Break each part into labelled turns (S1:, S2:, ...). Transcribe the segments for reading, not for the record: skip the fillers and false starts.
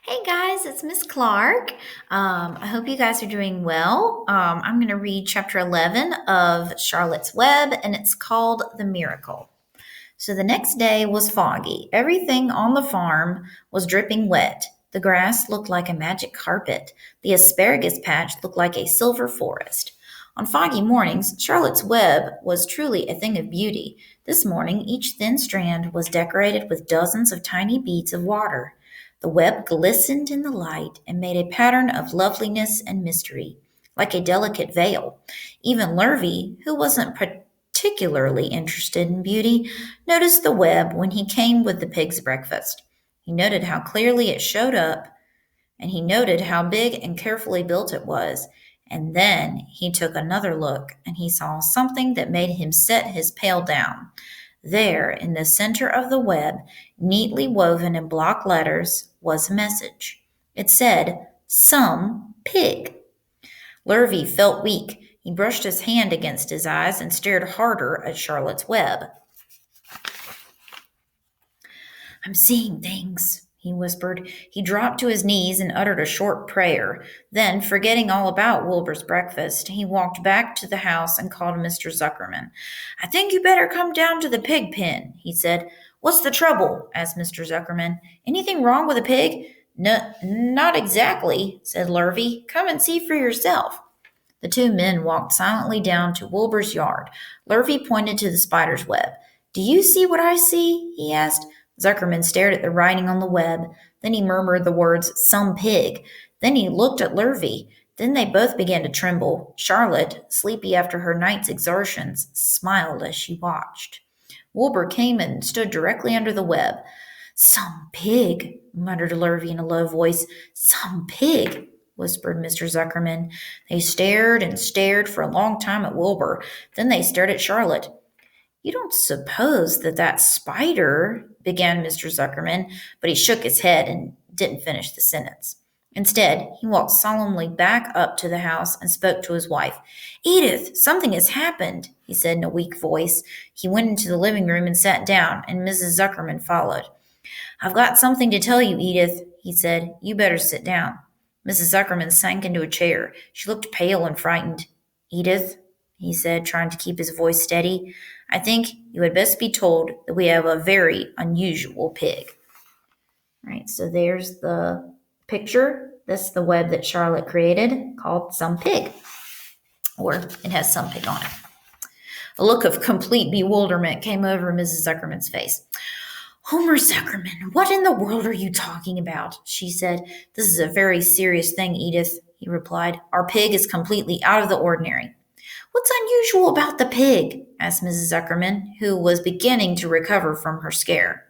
S1: Hey guys, it's Miss Clark. I hope you guys are doing well. I'm going to read chapter 11 of Charlotte's Web, and it's called The Miracle. So the next day was foggy. Everything on the farm was dripping wet. The grass looked like a magic carpet. The asparagus patch looked like a silver forest. On foggy mornings, Charlotte's Web was truly a thing of beauty. This morning, each thin strand was decorated with dozens of tiny beads of water. The web glistened in the light and made a pattern of loveliness and mystery, like a delicate veil. Even Lurvy, who wasn't particularly interested in beauty, noticed the web when he came with the pig's breakfast. He noted how clearly it showed up, and he noted how big and carefully built it was. And then he took another look, and he saw something that made him set his pail down. There, in the center of the web, neatly woven in block letters, was a message. It said, "Some pig." Lurvy felt weak. He brushed his hand against his eyes and stared harder at Charlotte's Web. "I'm seeing things," he whispered. He dropped to his knees and uttered a short prayer. Then, forgetting all about Wilbur's breakfast, he walked back to the house and called Mr. Zuckerman. "I think you better come down to the pig pen," he said. "What's the trouble?" asked Mr. Zuckerman. "Anything wrong with the pig?" "No, not exactly," said Lurvy. "Come and see for yourself." The two men walked silently down to Wilbur's yard. Lurvy pointed to the spider's web. "Do you see what I see?" he asked. Zuckerman stared at the writing on the web. Then he murmured the words, "Some pig." Then he looked at Lurvy. Then they both began to tremble. Charlotte, sleepy after her night's exertions, smiled as she watched. Wilbur came and stood directly under the web. "Some pig," muttered Lurvy in a low voice. "Some pig," whispered Mr. Zuckerman. They stared and stared for a long time at Wilbur. Then they stared at Charlotte. "You don't suppose that spider," began Mr. Zuckerman, but he shook his head and didn't finish the sentence. Instead, he walked solemnly back up to the house and spoke to his wife. "Edith, something has happened," he said in a weak voice. He went into the living room and sat down, and Mrs. Zuckerman followed. "I've got something to tell you, Edith," he said. "You better sit down." Mrs. Zuckerman sank into a chair. She looked pale and frightened. "Edith," he said, trying to keep his voice steady, "I think you had best be told that we have a very unusual pig." Right, so there's the picture. That's the web that Charlotte created called Some Pig, or it has Some Pig on it. A look of complete bewilderment came over Mrs. Zuckerman's face. "Homer Zuckerman, what in the world are you talking about?" she said. "This is a very serious thing, Edith," he replied. "Our pig is completely out of the ordinary." "What's unusual about the pig?" asked Mrs. Zuckerman, who was beginning to recover from her scare.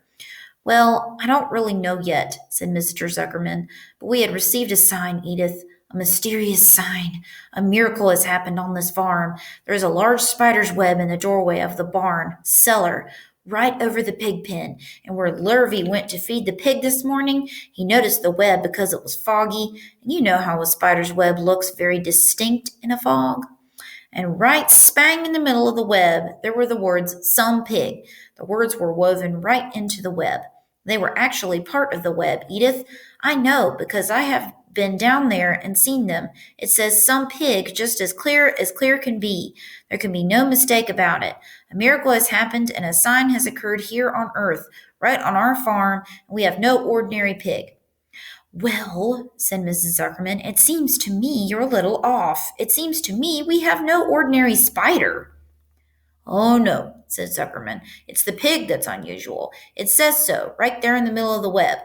S1: "Well, I don't really know yet," said Mr. Zuckerman, "but we had received a sign, Edith, a mysterious sign. A miracle has happened on this farm. There is a large spider's web in the doorway of the barn cellar, right over the pig pen, and where Lurvy went to feed the pig this morning, he noticed the web because it was foggy, and you know how a spider's web looks very distinct in a fog. And right spang in the middle of the web, there were the words, 'Some pig.' The words were woven right into the web. They were actually part of the web, Edith. I know, because I have been down there and seen them. It says 'Some pig' just as clear can be. There can be no mistake about it. A miracle has happened and a sign has occurred here on earth, right on our farm, and we have no ordinary pig." "Well," said Mrs. Zuckerman, "it seems to me you're a little off. It seems to me we have no ordinary spider." "Oh, no," said Zuckerman. "It's the pig that's unusual. It says so, right there in the middle of the web."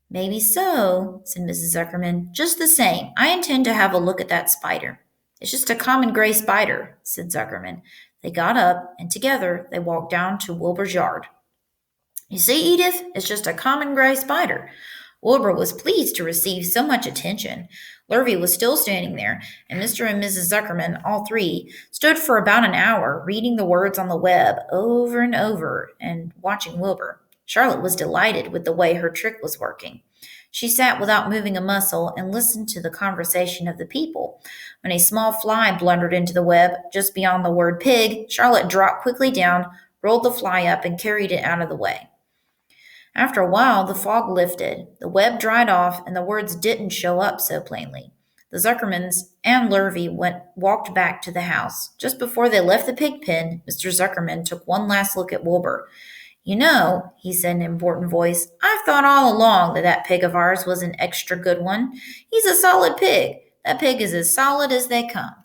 S1: "Maybe so," said Mrs. Zuckerman. "Just the same, I intend to have a look at that spider." "It's just a common gray spider," said Zuckerman. They got up, and together they walked down to Wilbur's yard. "You see, Edith, it's just a common gray spider." Wilbur was pleased to receive so much attention. Lurvy was still standing there, and Mr. and Mrs. Zuckerman, all three, stood for about an hour reading the words on the web over and over and watching Wilbur. Charlotte was delighted with the way her trick was working. She sat without moving a muscle and listened to the conversation of the people. When a small fly blundered into the web just beyond the word pig, Charlotte dropped quickly down, rolled the fly up, and carried it out of the way. After a while, the fog lifted, the web dried off, and the words didn't show up so plainly. The Zuckermans and Lurvy walked back to the house. Just before they left the pig pen, Mr. Zuckerman took one last look at Wilbur. You know, he said in an important voice, I've thought all along that pig of ours was an extra good one. He's a solid pig. That pig is as solid as they come.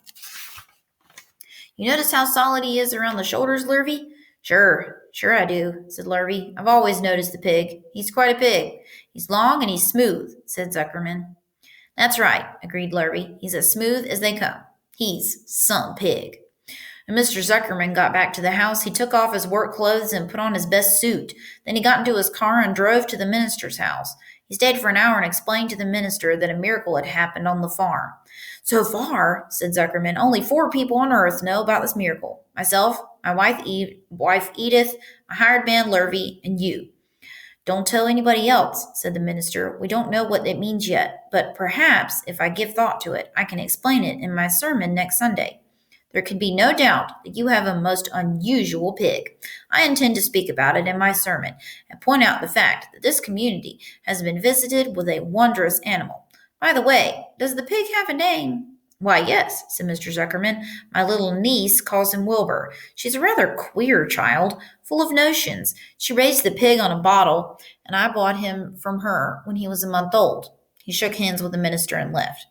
S1: You notice how solid he is around the shoulders, Lurvy? Sure I do, said Lurvy. I've always noticed the pig. He's quite a pig. He's long and he's smooth, said Zuckerman. That's right, agreed Lurvy. He's as smooth as they come. He's some pig. When Mr. Zuckerman got back to the house, he took off his work clothes and put on his best suit. Then he got into his car and drove to the minister's house. He stayed for an hour and explained to the minister that a miracle had happened on the farm. So far, said Zuckerman, only 4 people on earth know about this miracle. Myself, my wife Edith, my hired man Lurvy, and you. Don't tell anybody else, said the minister. We don't know what it means yet, but perhaps, if I give thought to it, I can explain it in my sermon next Sunday. There can be no doubt that you have a most unusual pig. I intend to speak about it in my sermon and point out the fact that this community has been visited with a wondrous animal. By the way, does the pig have a name? Why, yes, said Mr. Zuckerman. My little niece calls him Wilbur. She's a rather queer child, full of notions. She raised the pig on a bottle, and I bought him from her when he was a month old. He shook hands with the minister and left.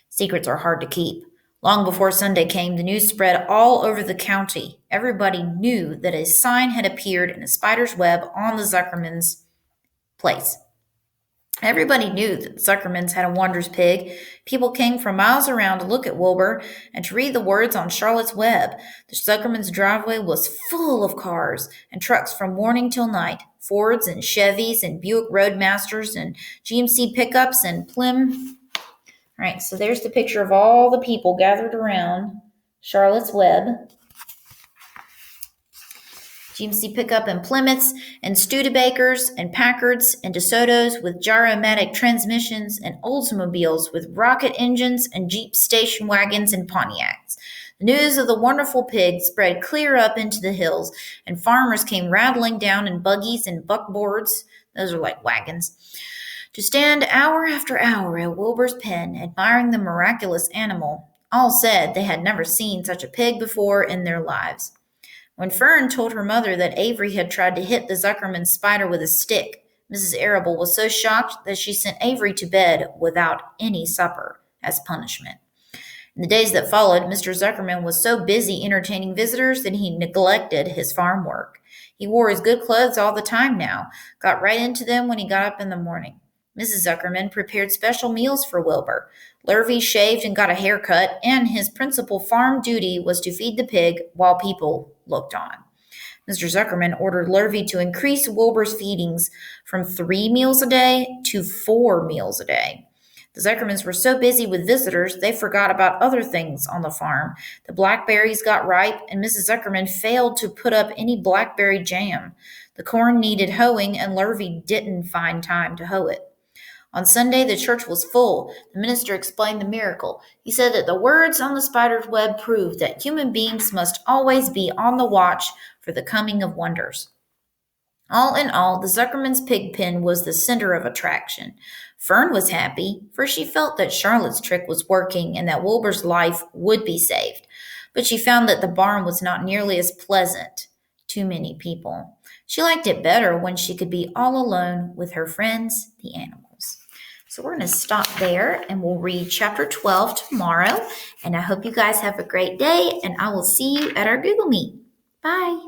S1: Secrets are hard to keep. Long before Sunday came, the news spread all over the county. Everybody knew that a sign had appeared in a spider's web on the Zuckerman's place. Everybody knew that the Zuckermans had a wondrous pig. People came from miles around to look at Wilbur and to read the words on Charlotte's web. The Zuckermans' driveway was full of cars and trucks from morning till night. Fords and Chevys and Buick Roadmasters and GMC pickups and Plym. All right, so there's the picture of all the people gathered around Charlotte's Web. GMC pickup and Plymouths and Studebakers and Packards and DeSotos with gyromatic transmissions and Oldsmobiles with rocket engines and Jeep station wagons and Pontiacs. The news of the wonderful pig spread clear up into the hills, and farmers came rattling down in buggies and buckboards. Those are like wagons. To stand hour after hour at Wilbur's pen, admiring the miraculous animal. All said they had never seen such a pig before in their lives. When Fern told her mother that Avery had tried to hit the Zuckerman spider with a stick, Mrs. Arable was so shocked that she sent Avery to bed without any supper as punishment. In the days that followed, Mr. Zuckerman was so busy entertaining visitors that he neglected his farm work. He wore his good clothes all the time now, got right into them when he got up in the morning. Mrs. Zuckerman prepared special meals for Wilbur. Lurvy shaved and got a haircut, and his principal farm duty was to feed the pig while people looked on. Mr. Zuckerman ordered Lurvy to increase Wilbur's feedings from 3 meals a day to 4 meals a day. The Zuckermans were so busy with visitors, they forgot about other things on the farm. The blackberries got ripe, and Mrs. Zuckerman failed to put up any blackberry jam. The corn needed hoeing, and Lurvy didn't find time to hoe it. On Sunday, the church was full. The minister explained the miracle. He said that the words on the spider's web proved that human beings must always be on the watch for the coming of wonders. All in all, the Zuckerman's pig pen was the center of attraction. Fern was happy, for she felt that Charlotte's trick was working and that Wilbur's life would be saved. But she found that the barn was not nearly as pleasant to many people. She liked it better when she could be all alone with her friends, the animals. So we're going to stop there and we'll read chapter 12 tomorrow. And I hope you guys have a great day, and I will see you at our Google Meet. Bye.